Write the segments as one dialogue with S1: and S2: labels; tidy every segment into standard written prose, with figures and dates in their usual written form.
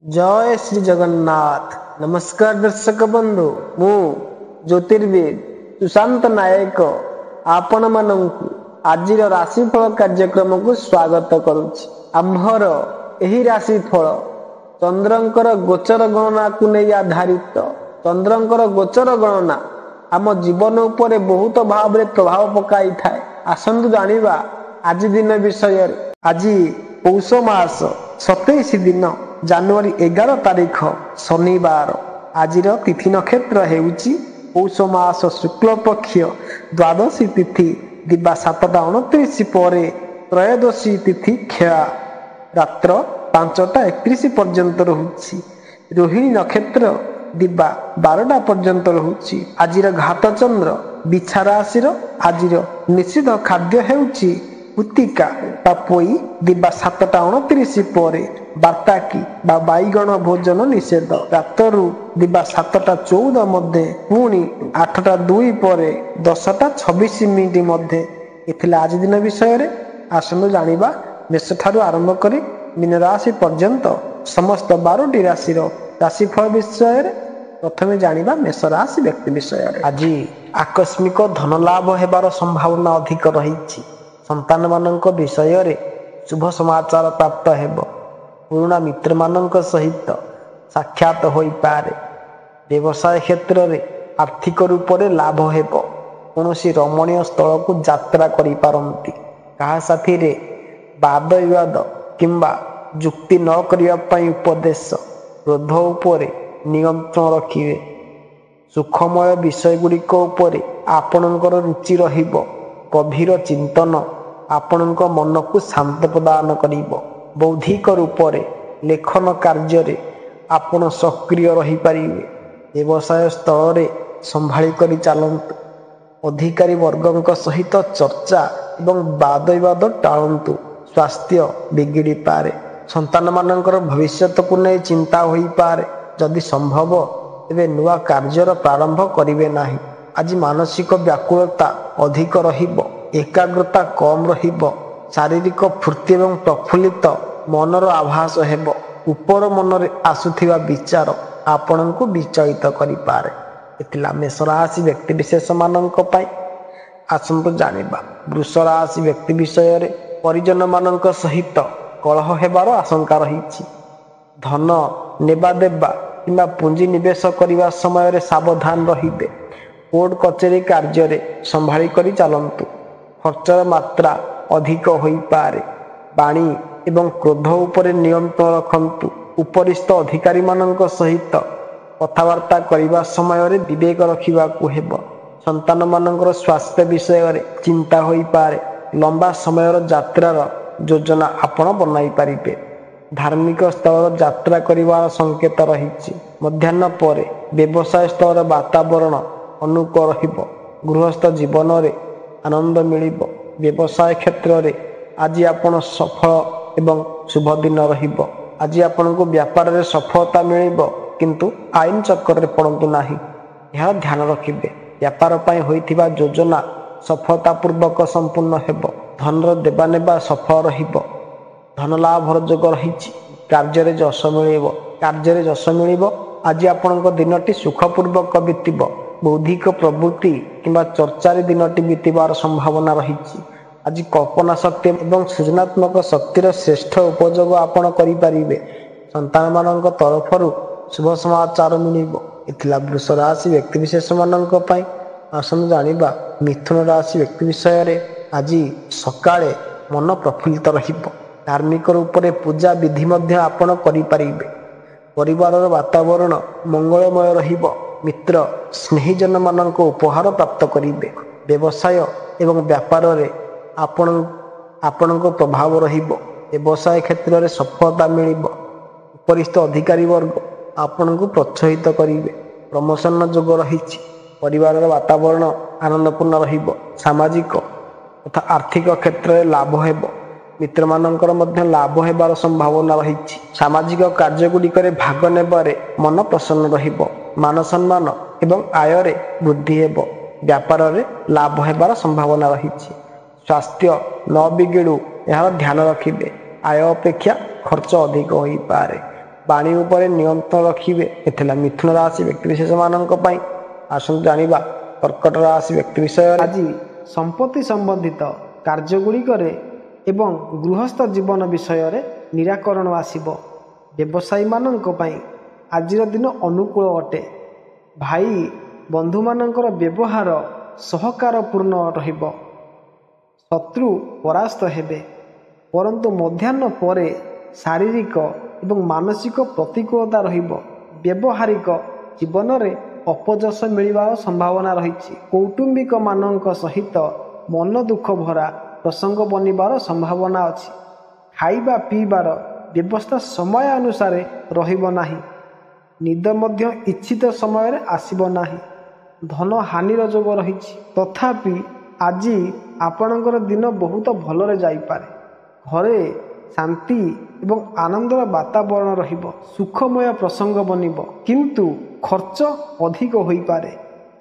S1: जय श्री जगन्नाथ। नमस्कार दर्शक बंधु, मु ज्योतिर्विद सुशांत नायक आपण मानकु आजिर राशिफल कार्यक्रम को स्वागत करुछि। आम्भर एही राशिफल चंद्रंकर गोचर गणना को नहीं आधारित। चंद्रंकर गोचर गणना आम जीवन उपरे बहुत भाव रे प्रभाव पकाई थाए। आसंतु जानिबा आज दिन विषय। आज पौष मास 27 दिन जानुआरी 11 तारीख शनिवार। आजिर तिथि नक्षत्र हेउची पौष मास शुक्ल पक्ष द्वादशी तिथि दिबा 7:29 पर त्रयोदशी तिथि खेला रात्र 5:31 पर्यंत रहुची। रोहिणी नक्षत्र दिबा 12टा पर्यंत रहुची। आजिर घात चंद्र बिछा राशिर। आजिर निषिद्ध खाद्य हेउची पुतिका बा पोई दिबा 7:29 पर बाताकी बा बाईगण भोजन निषेध। रातरु दिबा 7:14 मध्य पुणी 8:02 पर 10:26 मध्य। इथिला आज दिन विषय। आसनु जानिबा मेष ठारू आरंभ करी मीन राशि पर्यंत समस्त 12टी राशिर राशिफल विषय। प्रथमे जानिबा मेष राशि व्यक्ति विषय। आज आकस्मिक धन लाभ हेबार संभावना अधिक रही। संतान मानक विषय रे शुभ समाचार प्राप्त हेब। पुराना मित्र मानक सहित साक्षात होई पारे। व्यवसाय क्षेत्र रे आर्थिक रूप से लाभ हेब। कौनसी रमणीय स्थल को यात्रा करि पारंती। कहा साथी रे वाद विवाद किंबा जुक्ति न करिया पई उपदेश। क्रोध उपरे नियंत्रण रखिवे। सुखमय विषय गुड़िक उपरे आपणकर रुचि रहिब। गभीर चिंतन आपणक मन को शांत प्रदान करिब। बौद्धिक रूप से लेखन कार्य रे आपण सक्रिय रही पारिबे। व्यवसाय स्थल रे संभाली करी चालंतु। अधिकारी वर्गों सहित चर्चा एवं वाद विवाद टाळंतु। स्वास्थ्य बिगिड़ी पारे। संतान मानकर भविष्यत को नहीं चिंता होई पारे। जदि संभव तेबे नुआ कार्यर प्रारंभ करिवे नाही। आज मानसिक व्याकुलता अधिक रहिब। एकाग्रता कम रहिब। शारीरिक फूर्ति एवं प्रफुल्लित मनर आभास हेब। उपर मनरे आसुथिबा विचार आपण को विचलित करि पारे। एतिला मेष राशि व्यक्ति विशेष मानक पई। आसंतु जानिबा वृष राशि व्यक्ति विषय रे परिजन मानक सहित कलह हेबार आशंका रहिछि। धन नेबा देबा किंबा पुंजी निवेश करिवा समय रे सावधान रहिबे। कोर्ट कचेरी कार्य रे संभाली करी चालंतु। खर्चर मात्रा अधिक होई पारे। वाणी एवं क्रोध उपरे नियंत्रण रखंतु। उपरिस्थ अधिकारी मानक सहित कथबार्ता करिवा समय रे विवेक रखिबा को हेब। संतान मानकर स्वास्थ्य विषय रे चिंता होई पारे। लंबा समयर यात्रार योजना आपण बनाई पारिबे। धार्मिक स्थल यात्रा करिवार संकेत रहिछि। मध्याह्न पर व्यवसाय स्थल वातावरण अनुकूल रहिब। गृहस्थ जीवन रे आनंद मिलिब। व्यवसाय क्षेत्र रे आज आपण सफल एवं शुभ दिन रहिब। आज आपण को व्यापार रे सफलता मिलिब, किंतु आईन चक्कर रे पड़ंतु नाही। यह ध्यान रखिबे। व्यापार पई होइथिबा योजना सफलता पूर्वक संपूर्ण हेब। धनर देवा नेबा सफल रहिब। धन लाभर जोग रहिछि। कार्य रे यश मिलिब। कार्य रे यश मिलिब। आज आपणक दिनटी सुखपूर्वक बीतिब। बौद्धिक प्रवृत्ति किंबा चर्चारे दिनटी बीतिबार संभावना रहिछि। आज कल्पना शक्ति एवं सृजनात्मक शक्तिर श्रेष्ठ उपयोग आपण करि पारिबे। संतान मानक तरफरु शुभ समाचार मिलिब। इथिला वृष राशि व्यक्ति विशेष मानक पई। आसन जानिबा मिथुन राशि व्यक्ति विषय रे। आज सकाळे मन प्रफुल्लित रहिब। धार्मिक रूप से पूजा विधि मध्य आपण करि पारिबे। परिवार वातावरण मंगलमय रहिब। मित्र स्नेहीजन मानक उपहार प्राप्त करिबे। व्यवसाय एवं व्यापार रे आपणक प्रभाव रहिब। व्यवसाय क्षेत्र रे सफलता मिलिब। उपरिस्थ अधिकारी वर्ग आपण को प्रोत्साहित करिबे। प्रमोशन जोग रहिछि। परिवार वातावरण आनंदपूर्ण रहिब। सामाजिक तथा आर्थिक क्षेत्र रे लाभ हेब। मित्र मानकर मध्य लाभ हेबार संभावना रहिछि। सामाजिक कार्य गुड़िक भाग नेबारे मन प्रसन्न रहिब। मान सम्मान एवं आय रे वृद्धि हेब। व्यापार रे लाभ हेबार संभावना रहिछि। स्वास्थ्य न बिगिड़ू यार ध्यान रखिबे। आय अपेक्षा खर्च अधिक होई पारे। ବାଣୀ ଉପରେ ନିୟନ୍ତ୍ରଣ ରଖିବେ। ଏଥିଲା ମିଥୁନ ରାଶି ବ୍ୟକ୍ତିବିଶେଷମାନଙ୍କ ପାଇଁ। ଆସନ୍ତୁ ଜାଣିବା କର୍କଟ ରାଶି ବ୍ୟକ୍ତି ବିଷୟରେ।
S2: ଆଜି ସମ୍ପତ୍ତି ସମ୍ବନ୍ଧିତ କାର୍ଯ୍ୟଗୁଡ଼ିକରେ ଏବଂ ଗୃହସ୍ଥ ଜୀବନ ବିଷୟରେ ନିରାକରଣ ଆସିବ। ବ୍ୟବସାୟୀମାନଙ୍କ ପାଇଁ ଆଜିର ଦିନ ଅନୁକୂଳ ଅଟେ। ଭାଇ ବନ୍ଧୁମାନଙ୍କର ବ୍ୟବହାର ସହକାରପୂର୍ଣ୍ଣ ରହିବ। ଶତ୍ରୁ ପରାସ୍ତ ହେବେ, ପରନ୍ତୁ ମଧ୍ୟାହ୍ନ ପରେ ଶାରୀରିକ ଏବଂ ମାନସିକ ପ୍ରତିକୂଳତା ରହିବ। ବ୍ୟବହାରିକ ଜୀବନରେ ଅପଯଶ ମିଳିବାର ସମ୍ଭାବନା ରହିଛି। କୌଟୁମ୍ବିକମାନଙ୍କ ସହିତ ମନ ଦୁଃଖ ଭରା ପ୍ରସଙ୍ଗ ବନିବାର ସମ୍ଭାବନା ଅଛି। ଖାଇବା ପିଇବାର ବ୍ୟବସ୍ଥା ସମୟ ଅନୁସାରେ ରହିବ ନାହିଁ। ନିଦ ମଧ୍ୟ ଇଚ୍ଛିତ ସମୟରେ ଆସିବ ନାହିଁ। ଧନ ହାନିର ଯୋଗ ରହିଛି। ତଥାପି ଆଜି ଆପଣଙ୍କର ଦିନ ବହୁତ ଭଲରେ ଯାଇପାରେ। ଘରେ ଶାନ୍ତି ଏବଂ ଆନନ୍ଦର ବାତାବରଣ ରହିବ। ସୁଖମୟ ପ୍ରସଙ୍ଗ ବନିବ, କିନ୍ତୁ ଖର୍ଚ୍ଚ ଅଧିକ ହୋଇପାରେ,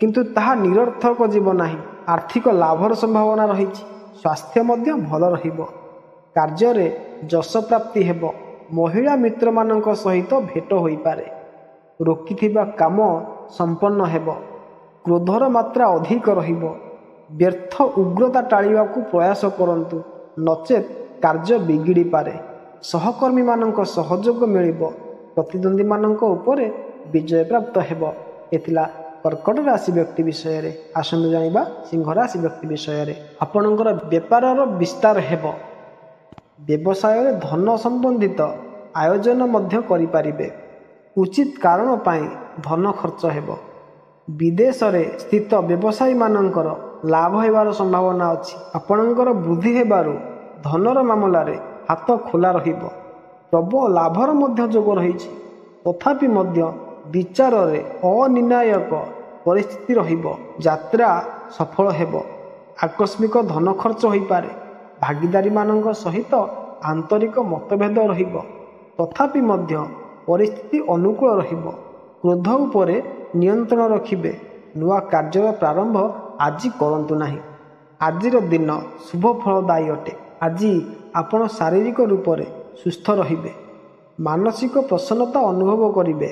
S2: କିନ୍ତୁ ତାହା ନିରର୍ଥକ ଯିବ ନାହିଁ। ଆର୍ଥିକ ଲାଭର ସମ୍ଭାବନା ରହିଛି। ସ୍ୱାସ୍ଥ୍ୟ ମଧ୍ୟ ଭଲ ରହିବ। କାର୍ଯ୍ୟରେ ଯଶ ପ୍ରାପ୍ତି ହେବ। ମହିଳା ମିତ୍ରମାନଙ୍କ ସହିତ ଭେଟ ହୋଇପାରେ। ରୋକିଥିବା କାମ ସମ୍ପନ୍ନ ହେବ। କ୍ରୋଧର ମାତ୍ରା ଅଧିକ ରହିବ। ବ୍ୟର୍ଥ ଉଗ୍ରତା ଟାଳିବାକୁ ପ୍ରୟାସ କରନ୍ତୁ, ନଚେତ୍ କାର୍ଯ୍ୟ ବିଗିଡ଼ିପାରେ। ସହକର୍ମୀମାନଙ୍କ ସହଯୋଗ ମିଳିବ। ପ୍ରତିଦ୍ୱନ୍ଦ୍ୱୀମାନଙ୍କ ଉପରେ ବିଜୟ ପ୍ରାପ୍ତ ହେବ। ଏଥିଲା କର୍କଟ ରାଶି ବ୍ୟକ୍ତି ବିଷୟରେ। ଆସନ୍ତୁ ଜାଣିବା ସିଂହ ରାଶି ବ୍ୟକ୍ତି ବିଷୟରେ। ଆପଣଙ୍କର ବେପାରର ବିସ୍ତାର ହେବ। ବ୍ୟବସାୟରେ ଧନ ସମ୍ବନ୍ଧିତ ଆୟୋଜନ ମଧ୍ୟ କରିପାରିବେ। ଉଚିତ କାରଣ ପାଇଁ ଧନ ଖର୍ଚ୍ଚ ହେବ। ବିଦେଶରେ ସ୍ଥିତ ବ୍ୟବସାୟୀମାନଙ୍କର ଲାଭ ହେବାର ସମ୍ଭାବନା ଅଛି। ଆପଣଙ୍କର ବୃଦ୍ଧି ହେବାରୁ ଧନର ମାମଲାରେ ହାତ ଖୋଲା ରହିବ। ପ୍ରବଳ ଲାଭର ମଧ୍ୟ ଯୋଗ ରହିଛି। ତଥାପି ମଧ୍ୟ ବିଚାରରେ ଅନିର୍ଣ୍ଣାୟକ ପରିସ୍ଥିତି ରହିବ। ଯାତ୍ରା ସଫଳ ହେବ। ଆକସ୍ମିକ ଧନ ଖର୍ଚ୍ଚ ହୋଇପାରେ। ଭାଗୀଦାରୀମାନଙ୍କ ସହିତ ଆନ୍ତରିକ ମତଭେଦ ରହିବ। ତଥାପି ମଧ୍ୟ ପରିସ୍ଥିତି ଅନୁକୂଳ ରହିବ। କ୍ରୋଧ ଉପରେ ନିୟନ୍ତ୍ରଣ ରଖିବେ। ନୂଆ କାର୍ଯ୍ୟର ପ୍ରାରମ୍ଭ ଆଜି କରନ୍ତୁ ନାହିଁ। ଆଜିର ଦିନ ଶୁଭ ଫଳଦାୟୀ ଅଟେ। ଆଜି ଆପଣ ଶାରୀରିକ ରୂପରେ ସୁସ୍ଥ ରହିବେ। ମାନସିକ ପ୍ରସନ୍ନତା ଅନୁଭବ କରିବେ।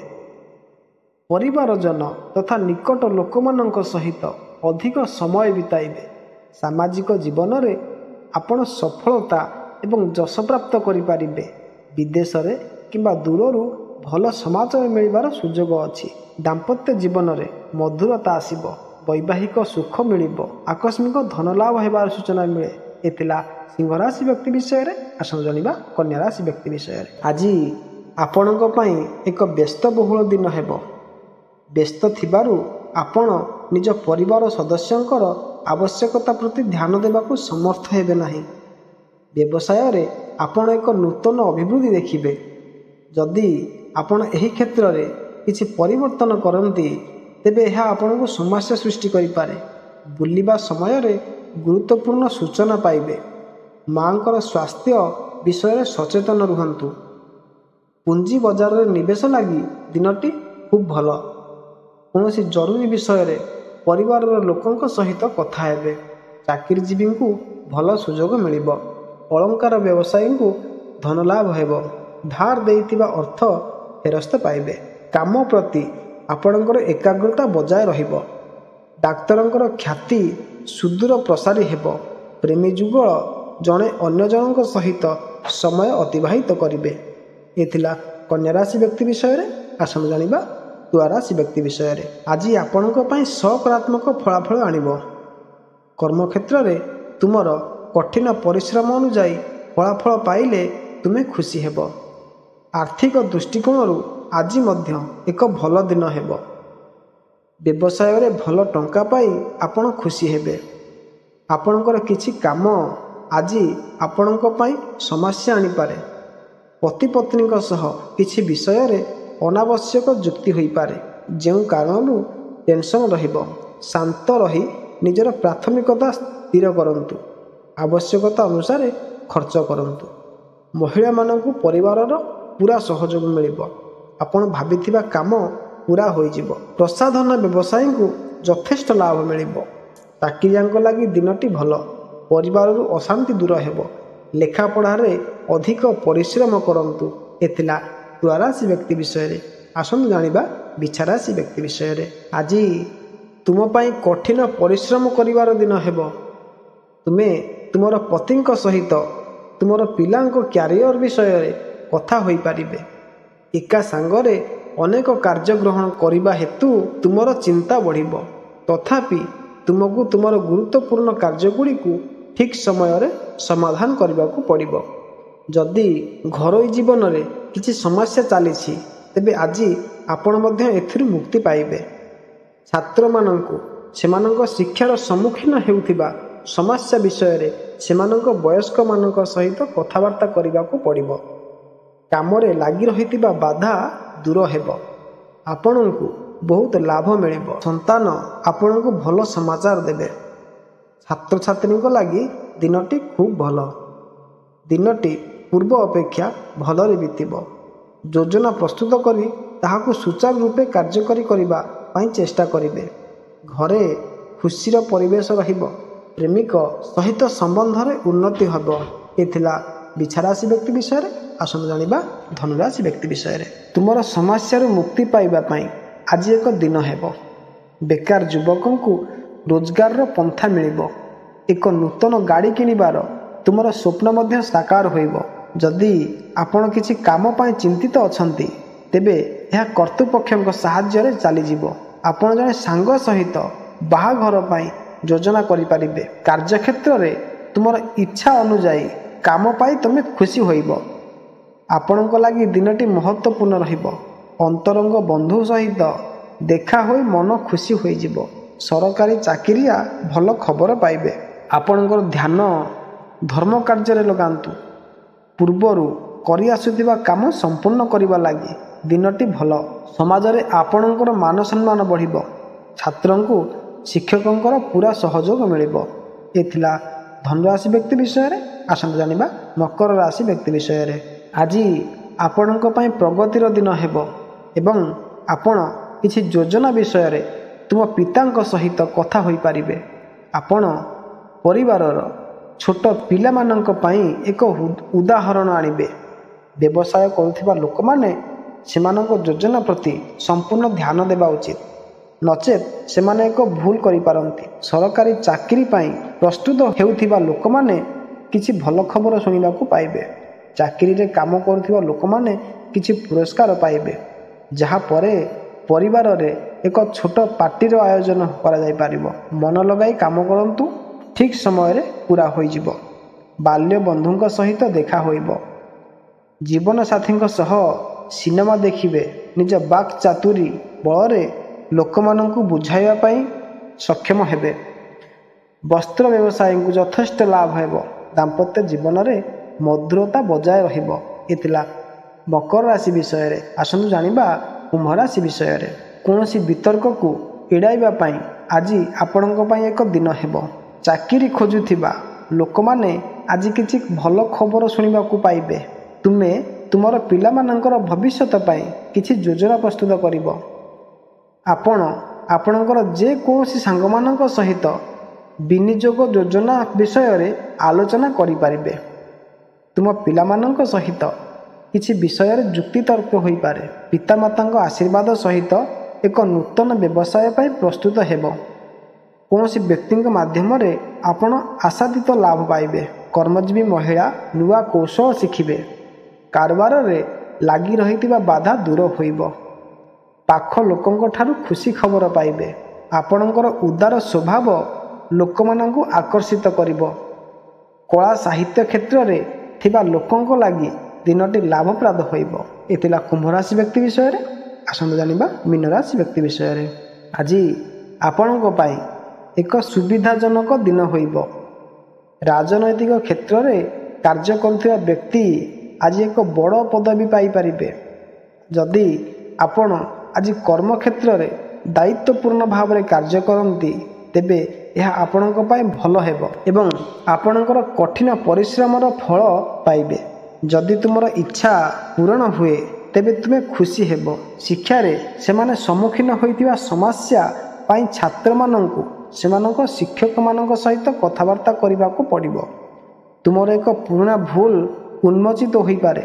S2: ପରିବାରଜନ ତଥା ନିକଟ ଲୋକମାନଙ୍କ ସହିତ ଅଧିକ ସମୟ ବିତାଇବେ। ସାମାଜିକ ଜୀବନରେ ଆପଣ ସଫଳତା ଏବଂ ଯଶ ପ୍ରାପ୍ତ କରିପାରିବେ। ବିଦେଶରେ କିମ୍ବା ଦୂରରୁ ଭଲ ସମାଚାର ମିଳିବାର ସୁଯୋଗ ଅଛି। ଦାମ୍ପତ୍ୟ ଜୀବନରେ ମଧୁରତା ଆସିବ। ବୈବାହିକ ସୁଖ ମିଳିବ। ଆକସ୍ମିକ ଧନଲାଭ ହେବାର ସୂଚନା ମିଳେ। ଏଥିଲା ସିଂହ ରାଶି ବ୍ୟକ୍ତି ବିଷୟରେ। ଆସନ୍ତୁ ଜାଣିବା କନ୍ୟା ରାଶି ବ୍ୟକ୍ତି ବିଷୟରେ। ଆଜି ଆପଣଙ୍କ ପାଇଁ ଏକ ବ୍ୟସ୍ତବହୁଳ ଦିନ ହେବ। ବ୍ୟସ୍ତ ଥିବାରୁ ଆପଣ ନିଜ ପରିବାର ସଦସ୍ୟଙ୍କର ଆବଶ୍ୟକତା ପ୍ରତି ଧ୍ୟାନ ଦେବାକୁ ସମର୍ଥ ହେବେ ନାହିଁ। ବ୍ୟବସାୟରେ ଆପଣ ଏକ ନୂତନ ଅଭିବୃଦ୍ଧି ଦେଖିବେ। ଯଦି ଆପଣ ଏହି କ୍ଷେତ୍ରରେ କିଛି ପରିବର୍ତ୍ତନ କରନ୍ତି, ତେବେ ଏହା ଆପଣଙ୍କୁ ସମସ୍ୟା ସୃଷ୍ଟି କରିପାରେ। ବୁଲିବା ସମୟରେ ଗୁରୁତ୍ୱପୂର୍ଣ୍ଣ ସୂଚନା ପାଇବେ। ମାଙ୍କର ସ୍ୱାସ୍ଥ୍ୟ ବିଷୟରେ ସଚେତନ ରୁହନ୍ତୁ। ପୁଞ୍ଜି ବଜାରରେ ନିବେଶ ଲାଗି ଦିନଟି ଖୁବ୍ ଭଲ। କୌଣସି ଜରୁରୀ ବିଷୟରେ ପରିବାରର ଲୋକଙ୍କ ସହିତ କଥା ହେବେ। ଚାକିରିଜୀବୀଙ୍କୁ ଭଲ ସୁଯୋଗ ମିଳିବ। ଅଳଙ୍କାର ବ୍ୟବସାୟୀଙ୍କୁ ଧନଲାଭ ହେବ। ଧାର ଦେଇଥିବା ଅର୍ଥ ଫେରସ୍ତ ପାଇବେ। କାମ ପ୍ରତି ଆପଣଙ୍କର ଏକାଗ୍ରତା ବଜାୟ ରହିବ। ଡାକ୍ତରଙ୍କର ଖ୍ୟାତି ସୁଦୂର ପ୍ରସାରୀ ହେବ। ପ୍ରେମୀ ଯୁଗଳ ଜଣେ ଅନ୍ୟ ଜଣଙ୍କ ସହିତ ସମୟ ଅତିବାହିତ କରିବେ। ଏ ଥିଲା କନ୍ୟା ରାଶି ବ୍ୟକ୍ତି ବିଷୟରେ। ଆସନ୍ତୁ ଜାଣିବା ତୁଳା ରାଶି ବ୍ୟକ୍ତି ବିଷୟରେ। ଆଜି ଆପଣଙ୍କ ପାଇଁ ସକାରାତ୍ମକ ଫଳାଫଳ ଆଣିବ। କର୍ମକ୍ଷେତ୍ରରେ ତୁମର କଠିନ ପରିଶ୍ରମ ଅନୁଯାୟୀ ଫଳାଫଳ ପାଇଲେ ତୁମେ ଖୁସି ହେବ। ଆର୍ଥିକ ଦୃଷ୍ଟିକୋଣରୁ ଆଜି ମଧ୍ୟ ଏକ ଭଲ ଦିନ ହେବ। ବ୍ୟବସାୟରେ ଭଲ ଟଙ୍କା ପାଇ ଆପଣ ଖୁସି ହେବେ। ଆପଣଙ୍କର କିଛି କାମ ଆଜି ଆପଣଙ୍କ ପାଇଁ ସମସ୍ୟା ଆଣିପାରେ। ପତି ପତ୍ନୀଙ୍କ ସହ କିଛି ବିଷୟରେ ଅନାବଶ୍ୟକ ଯୁକ୍ତି ହୋଇପାରେ, ଯେଉଁ କାରଣରୁ ଟେନସନ୍ ରହିବ। ଶାନ୍ତ ରହି ନିଜର ପ୍ରାଥମିକତା ସ୍ଥିର କରନ୍ତୁ। ଆବଶ୍ୟକତା ଅନୁସାରେ ଖର୍ଚ୍ଚ କରନ୍ତୁ। ମହିଳାମାନଙ୍କୁ ପରିବାରର ପୁରା ସହଯୋଗ ମିଳିବ। ଆପଣ ଭାବିଥିବା କାମ ପୁରା ହୋଇଯିବ। ପ୍ରସାଧନ ବ୍ୟବସାୟୀଙ୍କୁ ଯଥେଷ୍ଟ ଲାଭ ମିଳିବ। ଚାକିରିଆଙ୍କ ଲାଗି ଦିନଟି ଭଲ। ପରିବାରରୁ ଅଶାନ୍ତି ଦୂର ହେବ। ଲେଖାପଢ଼ାରେ ଅଧିକ ପରିଶ୍ରମ କରନ୍ତୁ। ଏ ଥିଲା ତୁଳା ରାଶି ବ୍ୟକ୍ତି ବିଷୟରେ। ଆସନ୍ତୁ ଜାଣିବା ବିଛା ରାଶି ବ୍ୟକ୍ତି ବିଷୟରେ। ଆଜି ତୁମ ପାଇଁ କଠିନ ପରିଶ୍ରମ କରିବାର ଦିନ ହେବ। ତୁମେ ତୁମର ପତିଙ୍କ ସହିତ ତୁମର ପିଲାଙ୍କ କ୍ୟାରିୟର ବିଷୟରେ କଥା ହୋଇପାରିବେ। ଏକା ସାଙ୍ଗରେ ଅନେକ କାର୍ଯ୍ୟ ଗ୍ରହଣ କରିବା ହେତୁ ତୁମର ଚିନ୍ତା ବଢ଼ିବ। ତଥାପି ତୁମକୁ ତୁମର ଗୁରୁତ୍ୱପୂର୍ଣ୍ଣ କାର୍ଯ୍ୟଗୁଡ଼ିକୁ ଠିକ୍ ସମୟରେ ସମାଧାନ କରିବାକୁ ପଡ଼ିବ। ଯଦି ଘରୋଇ ଜୀବନରେ କିଛି ସମସ୍ୟା ଚାଲିଛି ତେବେ ଆଜି ଆପଣ ମଧ୍ୟ ଏଥିରୁ ମୁକ୍ତି ପାଇବେ। ଛାତ୍ରମାନଙ୍କୁ ସେମାନଙ୍କ ଶିକ୍ଷାର ସମ୍ମୁଖୀନ ହେଉଥିବା ସମସ୍ୟା ବିଷୟରେ ସେମାନଙ୍କ ବୟସ୍କମାନଙ୍କ ସହିତ କଥାବାର୍ତ୍ତା କରିବାକୁ ପଡ଼ିବ। କାମରେ ଲାଗି ରହିଥିବା ବାଧା ଦୂର ହେବ। ଆପଣଙ୍କୁ ବହୁତ ଲାଭ ମିଳିବ। ସନ୍ତାନ ଆପଣଙ୍କୁ ଭଲ ସମାଚାର ଦେବେ। ଛାତ୍ରଛାତ୍ରୀଙ୍କ ଲାଗି ଦିନଟି ଖୁବ୍ ଭଲ। ଦିନଟି ପୂର୍ବ ଅପେକ୍ଷା ଭଲରେ ବିତିବ। ଯୋଜନା ପ୍ରସ୍ତୁତ କରି ତାହାକୁ ସୁଚାରୁ ରୂପେ କାର୍ଯ୍ୟକାରୀ କରିବା ପାଇଁ ଚେଷ୍ଟା କରିବେ। ଘରେ ଖୁସିର ପରିବେଶ ରହିବ। ପ୍ରେମିକ ସହିତ ସମ୍ବନ୍ଧରେ ଉନ୍ନତି ହେବ। ଏ ଥିଲା ବିଛା ରାଶି ବ୍ୟକ୍ତି ବିଷୟରେ। ଆସନ୍ତୁ ଜାଣିବା ଧନୁରାଶି ବ୍ୟକ୍ତି ବିଷୟରେ। ତୁମର ସମସ୍ୟାରୁ ମୁକ୍ତି ପାଇବା ପାଇଁ ଆଜି ଏକ ଦିନ ହେବ। ବେକାର ଯୁବକଙ୍କୁ ରୋଜଗାରର ପନ୍ଥା ମିଳିବ। ଏକ ନୂତନ ଗାଡ଼ି କିଣିବାର ତୁମର ସ୍ୱପ୍ନ ମଧ୍ୟ ସାକାର ହୋଇବ। ଯଦି ଆପଣ କିଛି କାମ ପାଇଁ ଚିନ୍ତିତ ଅଛନ୍ତି ତେବେ ଏହା କର୍ତ୍ତୃପକ୍ଷଙ୍କ ସାହାଯ୍ୟରେ ଚାଲିଯିବ। ଆପଣ ଜଣେ ସାଙ୍ଗ ସହିତ ବାହାଘର ପାଇଁ ଯୋଜନା କରିପାରିବେ। କାର୍ଯ୍ୟକ୍ଷେତ୍ରରେ ତୁମର ଇଚ୍ଛା ଅନୁଯାୟୀ କାମ ପାଇ ତୁମେ ଖୁସି ହୋଇବ। ଆପଣଙ୍କ ଲାଗି ଦିନଟି ମହତ୍ତ୍ୱପୂର୍ଣ୍ଣ ରହିବ। ଅନ୍ତରଙ୍ଗ ବନ୍ଧୁ ସହିତ ଦେଖା ହୋଇ ମନ ଖୁସି ହୋଇଯିବ। ସରକାରୀ ଚାକିରିଆ ଭଲ ଖବର ପାଇବେ। ଆପଣଙ୍କର ଧ୍ୟାନ ଧର୍ମ କାର୍ଯ୍ୟରେ ଲଗାନ୍ତୁ। ପୂର୍ବରୁ କରିଆସୁଥିବା କାମ ସମ୍ପୂର୍ଣ୍ଣ କରିବା ଲାଗି ଦିନଟି ଭଲ। ସମାଜରେ ଆପଣଙ୍କର ମାନ ସମ୍ମାନ ବଢ଼ିବ। ଛାତ୍ରଙ୍କୁ ଶିକ୍ଷକଙ୍କର ପୁରା ସହଯୋଗ ମିଳିବ। ଏ ଥିଲା ଧନୁରାଶି ବ୍ୟକ୍ତି ବିଷୟରେ। ଆସନ୍ତୁ ଜାଣିବା ମକର ରାଶି ବ୍ୟକ୍ତି ବିଷୟରେ। ଆଜି ଆପଣଙ୍କ ପାଇଁ ପ୍ରଗତିର ଦିନ ହେବ ଏବଂ ଆପଣ କିଛି ଯୋଜନା ବିଷୟରେ ତୁମ ପିତାଙ୍କ ସହିତ କଥା ହୋଇପାରିବେ। ଆପଣ ପରିବାରର ଛୋଟ ପିଲାମାନଙ୍କ ପାଇଁ ଏକ ଉଦାହରଣ ଆଣିବେ। ବ୍ୟବସାୟ କରୁଥିବା ଲୋକମାନେ ସେମାନଙ୍କ ଯୋଜନା ପ୍ରତି ସମ୍ପୂର୍ଣ୍ଣ ଧ୍ୟାନ ଦେବା ଉଚିତ, ନଚେତ୍ ସେମାନେ ଏକ ଭୁଲ କରିପାରନ୍ତି। ସରକାରୀ ଚାକିରି ପାଇଁ ପ୍ରସ୍ତୁତ ହେଉଥିବା ଲୋକମାନେ କିଛି ଭଲ ଖବର ଶୁଣିବାକୁ ପାଇବେ। ଚାକିରିରେ କାମ କରୁଥିବା ଲୋକମାନେ କିଛି ପୁରସ୍କାର ପାଇବେ, ଯାହା ପରେ ପରିବାରରେ ଏକ ଛୋଟ ପାର୍ଟିର ଆୟୋଜନ କରାଯାଇପାରିବ। ମନ ଲଗାଇ କାମ କରନ୍ତୁ, ଠିକ୍ ସମୟରେ ପୁରା ହୋଇଯିବ। ବାଲ୍ୟ ବନ୍ଧୁଙ୍କ ସହିତ ଦେଖା ହୋଇବ। ଜୀବନସାଥୀଙ୍କ ସହ ସିନେମା ଦେଖିବେ। ନିଜ ବାକ୍ ଚାତୁରୀ ବଳରେ ଲୋକମାନଙ୍କୁ ବୁଝାଇବା ପାଇଁ ସକ୍ଷମ ହେବେ। ବସ୍ତ୍ର ବ୍ୟବସାୟୀଙ୍କୁ ଯଥେଷ୍ଟ ଲାଭ ହେବ। ଦାମ୍ପତ୍ୟ ଜୀବନରେ ମଧୁରତା ବଜାୟ ରହିବ। ଏ ଥିଲା ମକର ରାଶି ବିଷୟରେ। ଆସନ୍ତୁ ଜାଣିବା କୁମ୍ଭ ରାଶି ବିଷୟରେ। କୌଣସି ବିତର୍କକୁ ଏଡ଼ାଇବା ପାଇଁ ଆଜି ଆପଣଙ୍କ ପାଇଁ ଏକ ଦିନ ହେବ। ଚାକିରି ଖୋଜୁଥିବା ଲୋକମାନେ ଆଜି କିଛି ଭଲ ଖବର ଶୁଣିବାକୁ ପାଇବେ। ତୁମେ ତୁମର ପିଲାମାନଙ୍କର ଭବିଷ୍ୟତ ପାଇଁ କିଛି ଯୋଜନା ପ୍ରସ୍ତୁତ କରିବ। ଆପଣ ଆପଣଙ୍କର ଯେକୌଣସି ସାଙ୍ଗମାନଙ୍କ ସହିତ ବିନିଯୋଗ ଯୋଜନା ବିଷୟରେ ଆଲୋଚନା କରିପାରିବେ। ତୁମ ପିଲାମାନଙ୍କ ସହିତ କିଛି ବିଷୟରେ ଯୁକ୍ତିତର୍କ ହୋଇପାରେ। ପିତାମାତାଙ୍କ ଆଶୀର୍ବାଦ ସହିତ ଏକ ନୂତନ ବ୍ୟବସାୟ ପାଇଁ ପ୍ରସ୍ତୁତ ହେବ। କୌଣସି ବ୍ୟକ୍ତିଙ୍କ ମାଧ୍ୟମରେ ଆପଣ ଆଶାତୀତ ଲାଭ ପାଇବେ। କର୍ମଜୀବୀ ମହିଳା ନୂଆ କୌଶଳ ଶିଖିବେ। କାରବାରରେ ଲାଗି ରହିଥିବା ବାଧା ଦୂର ହୋଇବ। ପାଖ ଲୋକଙ୍କ ଠାରୁ ଖୁସି ଖବର ପାଇବେ। ଆପଣଙ୍କର ଉଦାର ସ୍ୱଭାବ ଲୋକମାନଙ୍କୁ ଆକର୍ଷିତ କରିବ। କଳା ସାହିତ୍ୟ କ୍ଷେତ୍ରରେ ଥିବା ଲୋକଙ୍କ ଲାଗି ଦିନଟି ଲାଭପ୍ରଦ ହୋଇବ। ଏ ଥିଲା କୁମ୍ଭ ରାଶି ବ୍ୟକ୍ତି ବିଷୟରେ। ଆସନ୍ତୁ ଜାଣିବା ମୀନ ରାଶି ବ୍ୟକ୍ତି ବିଷୟରେ। ଆଜି ଆପଣଙ୍କ ପାଇଁ ଏକ ସୁବିଧାଜନକ ଦିନ ହୋଇବ। ରାଜନୈତିକ କ୍ଷେତ୍ରରେ କାର୍ଯ୍ୟ କରୁଥିବା ବ୍ୟକ୍ତି ଆଜି ଏକ ବଡ଼ ପଦବୀ ପାଇପାରିବେ। ଯଦି ଆପଣ ଆଜି କର୍ମକ୍ଷେତ୍ରରେ ଦାୟିତ୍ୱପୂର୍ଣ୍ଣ ଭାବରେ କାର୍ଯ୍ୟ କରନ୍ତି ତେବେ ଏହା ଆପଣଙ୍କ ପାଇଁ ଭଲ ହେବ ଏବଂ ଆପଣଙ୍କର କଠିନ ପରିଶ୍ରମର ଫଳ ପାଇବେ। ଯଦି ତୁମର ଇଚ୍ଛା ପୂରଣ ହୁଏ ତେବେ ତୁମେ ଖୁସି ହେବ। ଶିକ୍ଷାରେ ସେମାନେ ସମ୍ମୁଖୀନ ହୋଇଥିବା ସମସ୍ୟା ପାଇଁ ଛାତ୍ରମାନଙ୍କୁ ସେମାନଙ୍କ ଶିକ୍ଷକମାନଙ୍କ ସହିତ କଥାବାର୍ତ୍ତା କରିବାକୁ ପଡ଼ିବ। ତୁମର ଏକ ପୁରୁଣା ଭୁଲ ଉନ୍ମୋଚିତ ହୋଇପାରେ।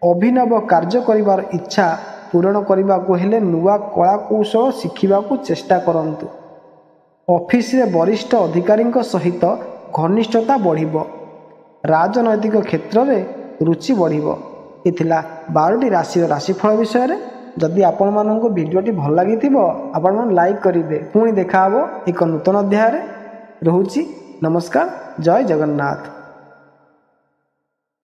S2: ଅଭିନବ କାର୍ଯ୍ୟ କରିବାର ଇଚ୍ଛା ପୂରଣ କରିବାକୁ ହେଲେ ନୂଆ କଳା କୌଶଳ ଶିଖିବାକୁ ଚେଷ୍ଟା କରନ୍ତୁ। ଅଫିସରେ ବରିଷ୍ଠ ଅଧିକାରୀଙ୍କ ସହିତ ଘନିଷ୍ଠତା ବଢ଼ିବ। ରାଜନୈତିକ କ୍ଷେତ୍ରରେ ରୁଚି ବଢ଼ିବ। ଏ ଥିଲା 12ଟି ରାଶିର ରାଶିଫଳ ବିଷୟରେ। ଯଦି ଆପଣମାନଙ୍କୁ ଭିଡ଼ିଓଟି ଭଲ ଲାଗିଥିବ ଆପଣମାନେ ଲାଇକ୍ କରିବେ। ପୁଣି ଦେଖାହେବ ଏକ ନୂତନ ଅଧ୍ୟାୟରେ। ରହୁଛି। ନମସ୍କାର। ଜୟ ଜଗନ୍ନାଥ।